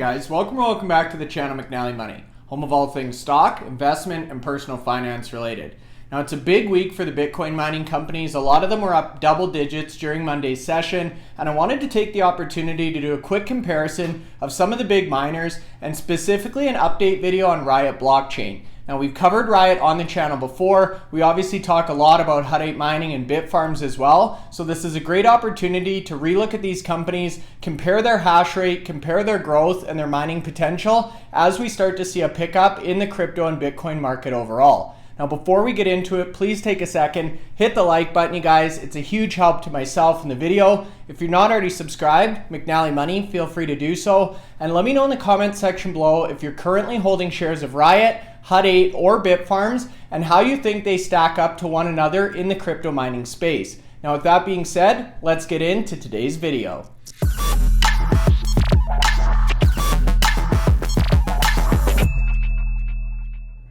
guys, welcome back to the channel McNallie Money, home of all things stock, investment, and personal finance related. Now it's a big week for the Bitcoin mining companies. A lot of them were up double digits during Monday's session, and I wanted to take the opportunity to do a quick comparison of some of the big miners and specifically an update video on RIOT Blockchain. Now we've covered RIOT on the channel before. We obviously talk a lot about Hashrate mining and Bitfarms as well. So this is a great opportunity to relook at these companies, compare their hash rate, compare their growth and their mining potential as we start to see a pickup in the crypto and Bitcoin market overall. Now before we get into it, please take a second, hit the like button, you guys. It's a huge help to myself in the video. If you're not already subscribed, McNallie Money, feel free to do so. And let me know in the comment section below if you're currently holding shares of RIOT, Hashrate, or Bitfarms, and how you think they stack up to one another in the crypto mining space. Now with that being said, let's get into today's video.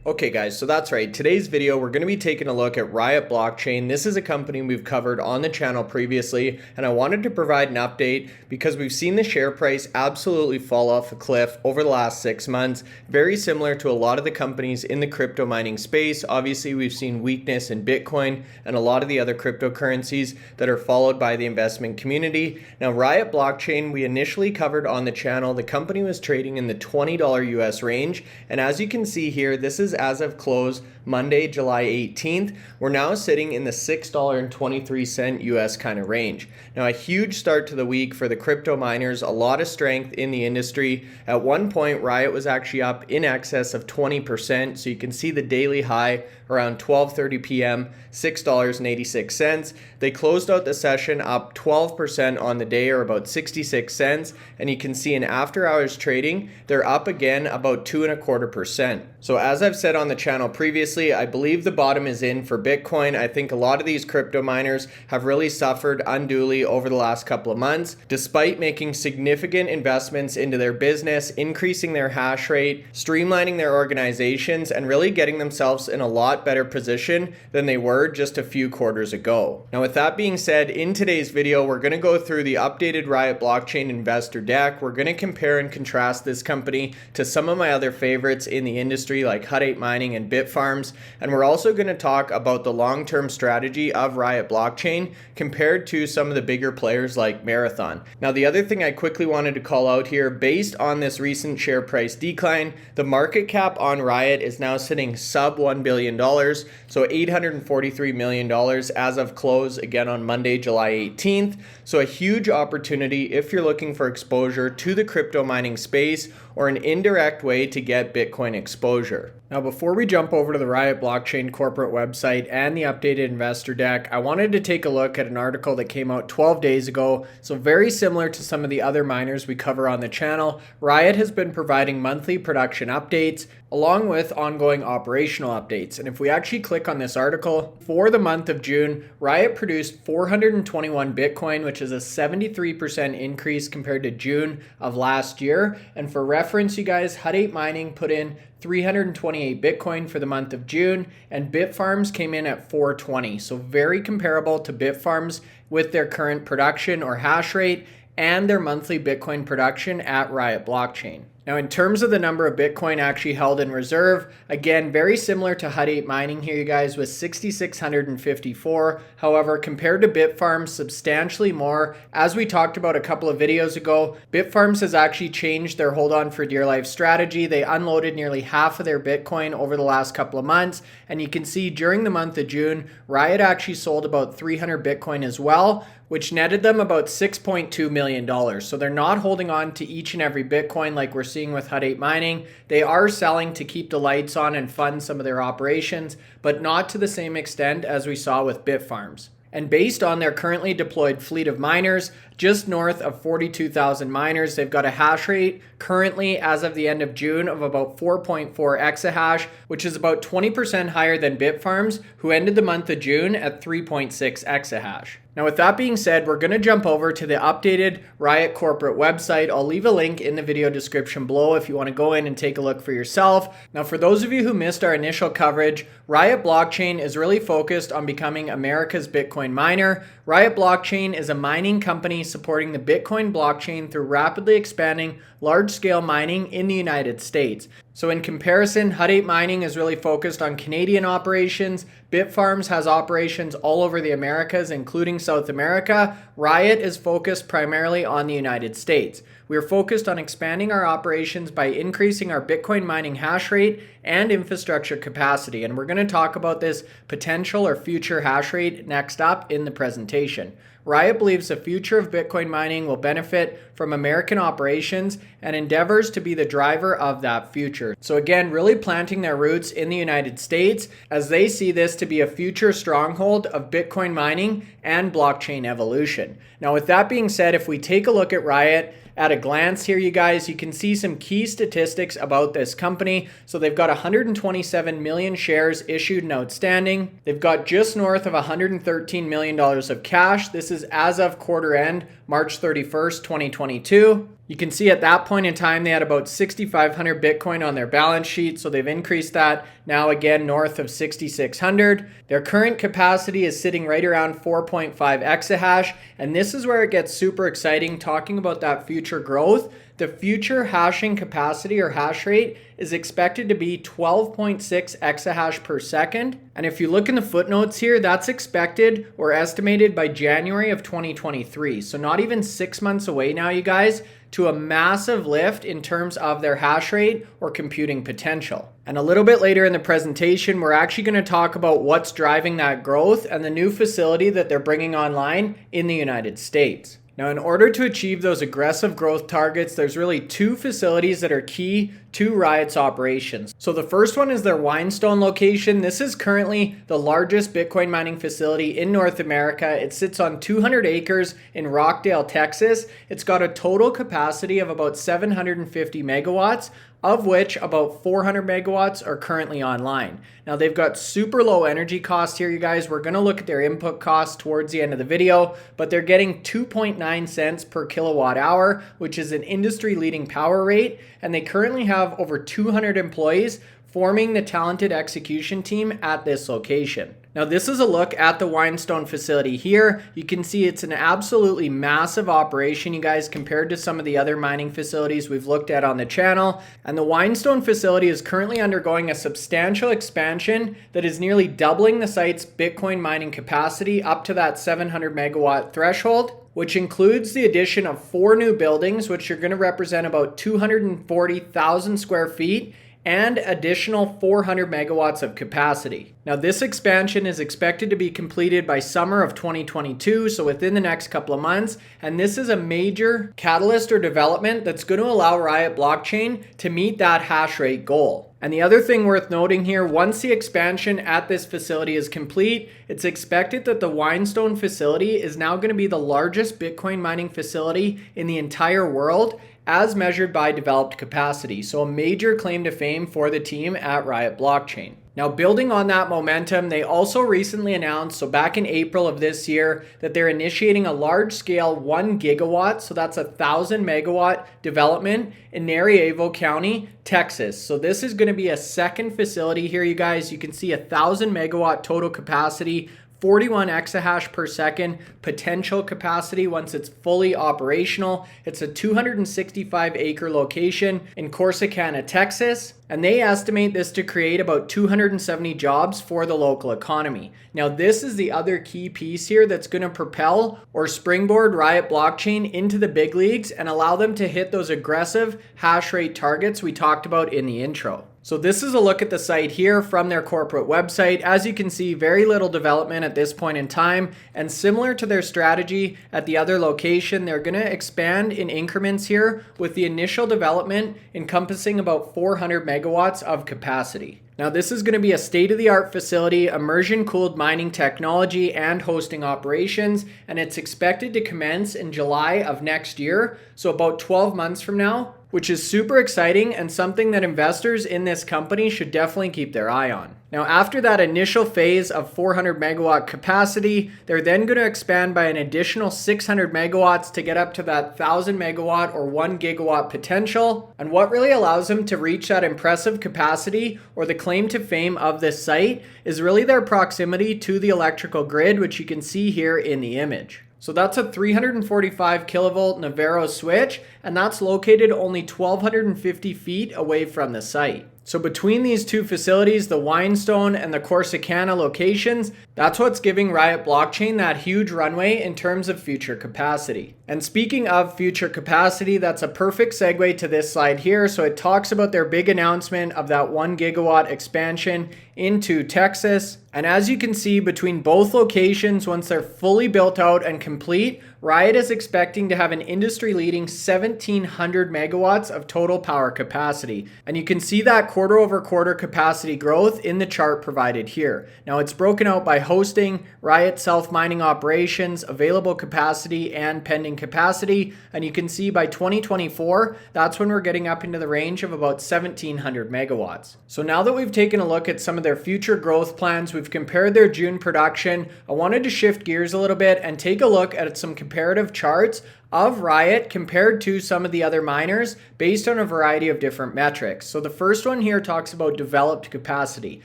Okay guys, so that's right. Today's video, we're going to be taking a look at RIOT Blockchain. This is a company we've covered on the channel previously, and I wanted to provide an update because we've seen the share price absolutely fall off a cliff over the last 6 months, very similar to a lot of the companies in the crypto mining space. Obviously, we've seen weakness in Bitcoin and a lot of the other cryptocurrencies that are followed by the investment community. Now, RIOT Blockchain, we initially covered on the channel. The company was trading in the $20 US range, and as you can see here, this is as of close Monday, July 18th. We're now sitting in the $6.23 US kind of range. Now, a huge start to the week for the crypto miners, a lot of strength in the industry. At one point, RIOT was actually up in excess of 20%. So you can see the daily high around 12:30 p.m., $6.86. They closed out the session up 12% on the day, or about 66 cents. And you can see in after hours trading, they're up again about 2.25%. So as I've said on the channel previously, I believe the bottom is in for Bitcoin. I think a lot of these crypto miners have really suffered unduly over the last couple of months, despite making significant investments into their business, increasing their hash rate, streamlining their organizations, and really getting themselves in a lot better position than they were just a few quarters ago. Now, with that being said, in today's video, we're going to go through the updated RIOT Blockchain investor deck. We're going to compare and contrast this company to some of my other favorites in the industry like Hashrate mining and Bitfarms. And we're also going to talk about the long-term strategy of RIOT Blockchain compared to some of the bigger players like Marathon. Now, the other thing I quickly wanted to call out here, based on this recent share price decline, the market cap on RIOT is now sitting sub $1 billion, so $843 million as of close, again on Monday, July 18th. So a huge opportunity if you're looking for exposure to the crypto mining space or an indirect way to get Bitcoin exposure. Now, before we jump over to the RIOT Blockchain corporate website and the updated investor deck, I wanted to take a look at an article that came out 12 days ago. So very similar to some of the other miners we cover on the channel, RIOT has been providing monthly production updates along with ongoing operational updates. And if we actually click on this article, for the month of June, RIOT produced 421 Bitcoin, which is a 73% increase compared to June of last year. And for reference, you guys, Hashrate mining put in 328 Bitcoin for the month of June, and Bitfarms came in at 420. So very comparable to Bitfarms with their current production or hash rate and their monthly Bitcoin production at RIOT Blockchain. Now, in terms of the number of Bitcoin actually held in reserve, again, very similar to Hashrate mining here, you guys, with 6,654. However, compared to Bitfarms, substantially more. As we talked about a couple of videos ago, Bitfarms has actually changed their hold on for dear life strategy. They unloaded nearly half of their Bitcoin over the last couple of months. And you can see during the month of June, RIOT actually sold about 300 Bitcoin as well, which netted them about $6.2 million. So they're not holding on to each and every Bitcoin like we're seeing with Hashrate mining. They are selling to keep the lights on and fund some of their operations, but not to the same extent as we saw with Bitfarms. And based on their currently deployed fleet of miners, just north of 42,000 miners, they've got a hash rate currently as of the end of June of about 4.4 exahash, which is about 20% higher than Bitfarms, who ended the month of June at 3.6 exahash. Now, with that being said, we're going to jump over to the updated RIOT corporate website. I'll leave a link in the video description below if you want to go in and take a look for yourself. Now, for those of you who missed our initial coverage, RIOT Blockchain is really focused on becoming America's Bitcoin miner. RIOT Blockchain is a mining company supporting the Bitcoin blockchain through rapidly expanding large-scale mining in the United States. So in comparison, Hut 8 Mining is really focused on Canadian operations. Bitfarms has operations all over the Americas, including South America. RIOT is focused primarily on the United States. We are focused on expanding our operations by increasing our Bitcoin mining hash rate and infrastructure capacity. And we're going to talk about this potential or future hash rate next up in the presentation. RIOT believes the future of Bitcoin mining will benefit from American operations and endeavors to be the driver of that future. So again, really planting their roots in the United States as they see this to be a future stronghold of Bitcoin mining and blockchain evolution. Now, with that being said, if we take a look at RIOT, at a glance here, you guys, you can see some key statistics about this company. So they've got 127 million shares issued and outstanding. They've got just north of $113 million of cash. This is as of quarter end, March 31st, 2022. You can see at that point in time, they had about 6,500 Bitcoin on their balance sheet. So they've increased that now again north of 6,600. Their current capacity is sitting right around 4.5 exahash. And this is where it gets super exciting talking about that future growth. The future hashing capacity or hash rate is expected to be 12.6 exahash per second. And if you look in the footnotes here, that's expected or estimated by January of 2023. So not even 6 months away now, you guys, to a massive lift in terms of their hash rate or computing potential. And a little bit later in the presentation, we're actually going to talk about what's driving that growth and the new facility that they're bringing online in the United States. Now, in order to achieve those aggressive growth targets, there's really two facilities that are key to RIOT's operations. So the first one is their Winestone location. This is currently the largest Bitcoin mining facility in North America. It sits on 200 acres in Rockdale, Texas. It's got a total capacity of about 750 megawatts, of which about 400 megawatts are currently online. Now they've got super low energy costs here, you guys. We're going to look at their input costs towards the end of the video, but they're getting 2.9 cents per kilowatt hour, which is an industry leading power rate. And they currently have over 200 employees forming the talented execution team at this location. Now this is a look at the Winestone facility here. You can see it's an absolutely massive operation, you guys, compared to some of the other mining facilities we've looked at on the channel. And the Winestone facility is currently undergoing a substantial expansion that is nearly doubling the site's Bitcoin mining capacity up to that 700 megawatt threshold, which includes the addition of 4 new buildings, which are going to represent about 240,000 square feet and additional 400 megawatts of capacity. Now this expansion is expected to be completed by summer of 2022, so within the next couple of months, and this is a major catalyst or development that's going to allow RIOT Blockchain to meet that hash rate goal. And the other thing worth noting here, once the expansion at this facility is complete, it's expected that the Winestone facility is now going to be the largest Bitcoin mining facility in the entire world, as measured by developed capacity. So a major claim to fame for the team at RIOT Blockchain. Now, building on that momentum, they also recently announced, so back in April of this year, that they're initiating a large-scale 1 gigawatt, so that's 1,000 megawatt development in Narievo County, Texas. So this is going to be a second facility here, you guys. You can see 1,000 megawatt total capacity, 41 exahash per second potential capacity once it's fully operational. It's a 265 acre location in Corsicana, Texas, and they estimate this to create about 270 jobs for the local economy. Now, this is the other key piece here that's going to propel or springboard RIOT Blockchain into the big leagues and allow them to hit those aggressive hash rate targets we talked about in the intro. So this is a look at the site here from their corporate website. As you can see, very little development at this point in time, and similar to their strategy at the other location, they're going to expand in increments here with the initial development encompassing about 400 megawatts of capacity. Now this is going to be a state-of-the-art facility, immersion-cooled mining technology and hosting operations, and it's expected to commence in July of next year, so about 12 months from now. which is super exciting and something that investors in this company should definitely keep their eye on. Now, after that initial phase of 400 megawatt capacity, they're then going to expand by an additional 600 megawatts to get up to that 1000 megawatt or 1 gigawatt potential. And what really allows them to reach that impressive capacity, or the claim to fame of this site, is really their proximity to the electrical grid, which you can see here in the image. So that's a 345 kilovolt Navarro switch, and that's located only 1,250 feet away from the site. So between these two facilities, the Winestone and the Corsicana locations, that's what's giving RIOT Blockchain that huge runway in terms of future capacity. And speaking of future capacity, that's a perfect segue to this slide here. So it talks about their big announcement of that 1 gigawatt expansion into Texas. And as you can see, between both locations, once they're fully built out and complete, RIOT is expecting to have an industry-leading 1,700 megawatts of total power capacity. And you can see that quarter-over-quarter capacity growth in the chart provided here. Now, it's broken out by hosting, RIOT self-mining operations, available capacity, and pending capacity. And you can see by 2024, that's when we're getting up into the range of about 1,700 megawatts. So now that we've taken a look at some of their future growth plans, we've compared their June production, I wanted to shift gears a little bit and take a look at some comparative charts of RIOT compared to some of the other miners based on a variety of different metrics. So the first one here talks about developed capacity.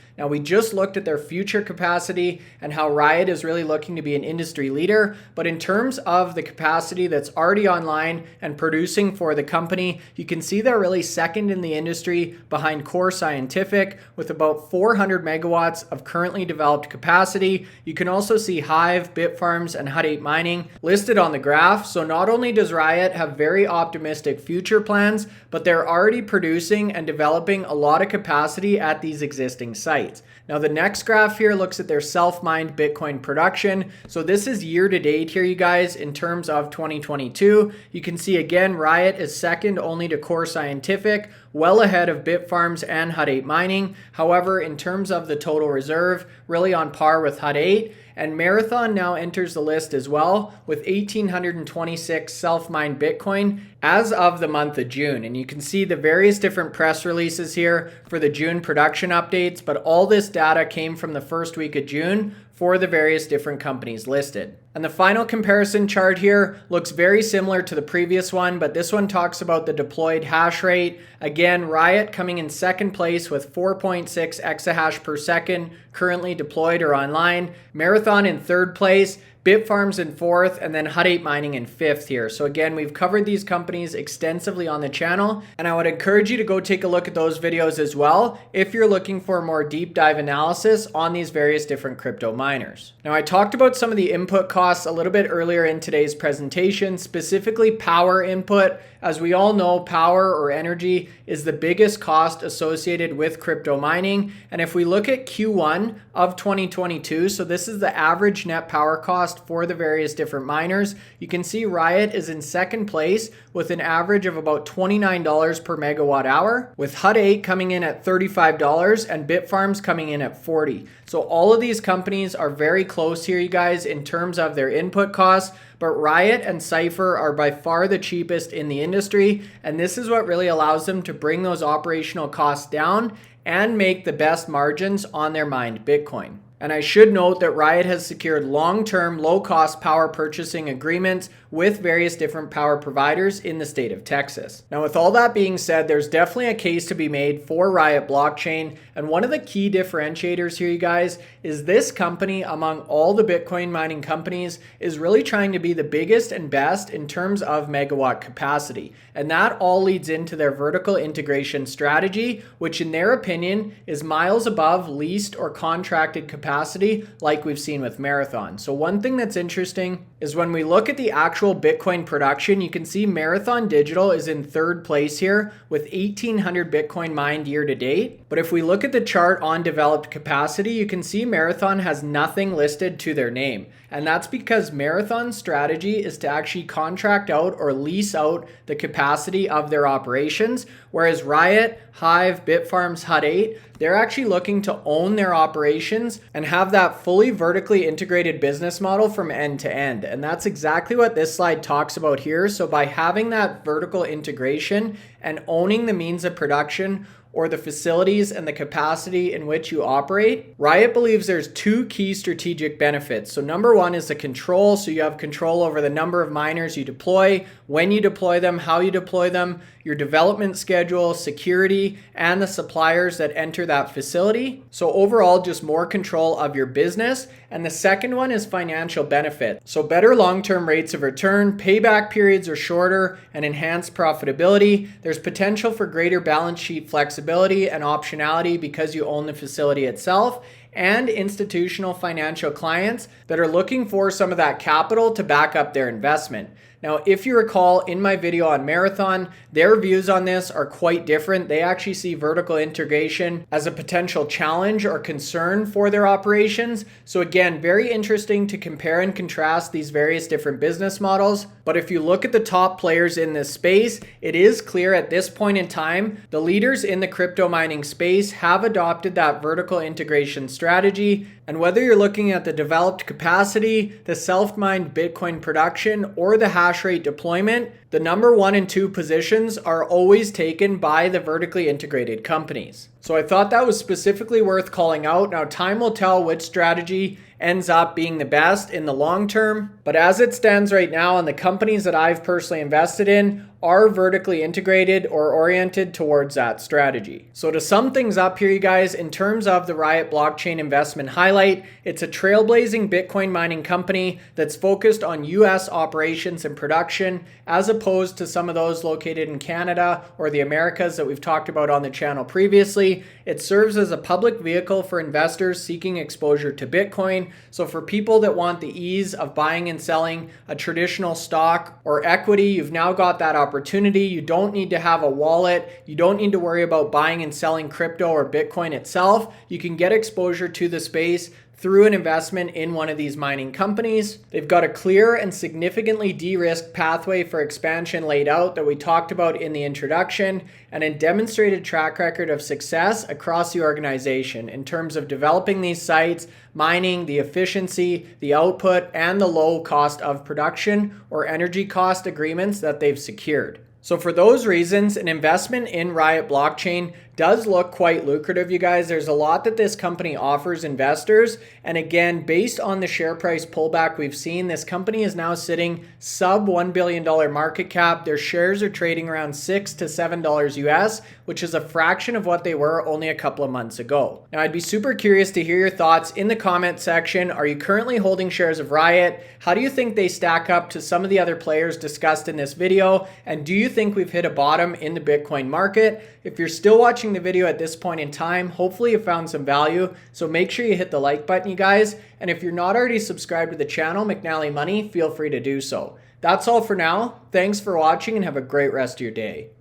Now, we just looked at their future capacity and how RIOT is really looking to be an industry leader, but in terms of the capacity that's already online and producing for the company, you can see they're really second in the industry behind Core Scientific with about 400 megawatts of currently developed capacity. You can also see Hive, Bitfarms, and Hut 8 Mining listed on the graph. So not only does RIOT have very optimistic future plans, but they're already producing and developing a lot of capacity at these existing sites. Now, the next graph here looks at their self-mined Bitcoin production. So this is year to date here, you guys, in terms of 2022. You can see again, RIOT is second only to Core Scientific, well ahead of Bitfarms and Hut 8 Mining. However, in terms of the total reserve, really on par with Hut 8. And Marathon now enters the list as well with 1,826 self-mined Bitcoin as of the month of June. And you can see the various different press releases here for the June production updates, but all this data came from the first week of June for the various different companies listed. And the final comparison chart here looks very similar to the previous one, but this one talks about the deployed hash rate. Again, RIOT coming in second place with 4.6 exahash per second currently deployed or online. Marathon in third place, Bitfarms in fourth, and then Hut 8 Mining in fifth here. So again, we've covered these companies extensively on the channel, and I would encourage you to go take a look at those videos as well if you're looking for a more deep dive analysis on these various different crypto miners. Now, I talked about some of the input costs a little bit earlier in today's presentation, specifically power input. As we all know, power or energy is the biggest cost associated with crypto mining. And if we look at Q1 of 2022, so this is the average net power cost for the various different miners, you can see RIOT is in second place with an average of about $29 per megawatt hour, with Hut 8 coming in at $35 and Bitfarms coming in at $40. So all of these companies are very close here, you guys, in terms of their input costs. But RIOT and Cypher are by far the cheapest in the industry, and this is what really allows them to bring those operational costs down and make the best margins on their mined Bitcoin. And I should note that RIOT has secured long-term, low-cost power purchasing agreements with various different power providers in the state of Texas. Now, with all that being said, there's definitely a case to be made for RIOT Blockchain. And one of the key differentiators here, you guys, is this company among all the Bitcoin mining companies is really trying to be the biggest and best in terms of megawatt capacity. And that all leads into their vertical integration strategy, which in their opinion is miles above leased or contracted capacity like we've seen with Marathon. So one thing that's interesting is when we look at the actual Bitcoin production, you can see Marathon Digital is in third place here with 1,800 Bitcoin mined year to date. But if we look at the chart on developed capacity, you can see Marathon has nothing listed to their name. And that's because Marathon's strategy is to actually contract out or lease out the capacity of their operations, whereas RIOT, Hive, Bitfarms, Hut 8, they're actually looking to own their operations and have that fully vertically integrated business model from end to end. And that's exactly what this slide talks about here. So by having that vertical integration and owning the means of production or the facilities and the capacity in which you operate, RIOT believes there's two key strategic benefits. So number one is the control. So you have control over the number of miners you deploy, when you deploy them, how you deploy them, your development schedule, security, and the suppliers that enter that facility. So overall, just more control of your business. And the second one is financial benefit. So better long-term rates of return, payback periods are shorter, and enhanced profitability. There's potential for greater balance sheet flexibility and optionality because you own the facility itself, and institutional financial clients that are looking for some of that capital to back up their investment. Now, if you recall in my video on Marathon, their views on this are quite different. They actually see vertical integration as a potential challenge or concern for their operations. So again, very interesting to compare and contrast these various different business models. But if you look at the top players in this space, it is clear at this point in time, the leaders in the crypto mining space have adopted that vertical integration strategy. And whether you're looking at the developed capacity, the self-mined Bitcoin production, or the hash rate deployment, the number 1 and 2 positions are always taken by the vertically integrated companies. So I thought that was specifically worth calling out. Now, time will tell which strategy ends up being the best in the long term. But as it stands right now, and the companies that I've personally invested in are vertically integrated or oriented towards that strategy. So to sum things up here, you guys, in terms of the RIOT Blockchain investment highlight, it's a trailblazing Bitcoin mining company that's focused on US operations and production, as opposed to some of those located in Canada or the Americas that we've talked about on the channel previously. It serves as a public vehicle for investors seeking exposure to Bitcoin. So for people that want the ease of buying and selling a traditional stock or equity, you've now got that opportunity. You don't need to have a wallet. You don't need to worry about buying and selling crypto or Bitcoin itself. You can get exposure to the space through an investment in one of these mining companies. They've got a clear and significantly de-risked pathway for expansion laid out that we talked about in the introduction, and a demonstrated track record of success across the organization in terms of developing these sites, mining, the efficiency, the output, and the low cost of production or energy cost agreements that they've secured. So for those reasons, an investment in RIOT Blockchain does look quite lucrative, you guys. There's a lot that this company offers investors. And again, based on the share price pullback we've seen, this company is now sitting sub $1 billion market cap. Their shares are trading around $6 to $7 US, which is a fraction of what they were only a couple of months ago. Now, I'd be super curious to hear your thoughts in the comment section. Are you currently holding shares of RIOT? How do you think they stack up to some of the other players discussed in this video? And do you think we've hit a bottom in the Bitcoin market? If you're still watching the video at this point in time, hopefully you found some value. So make sure you hit the like button, you guys. And if you're not already subscribed to the channel, McNallie Money, feel free to do so. That's all for now. Thanks for watching and have a great rest of your day.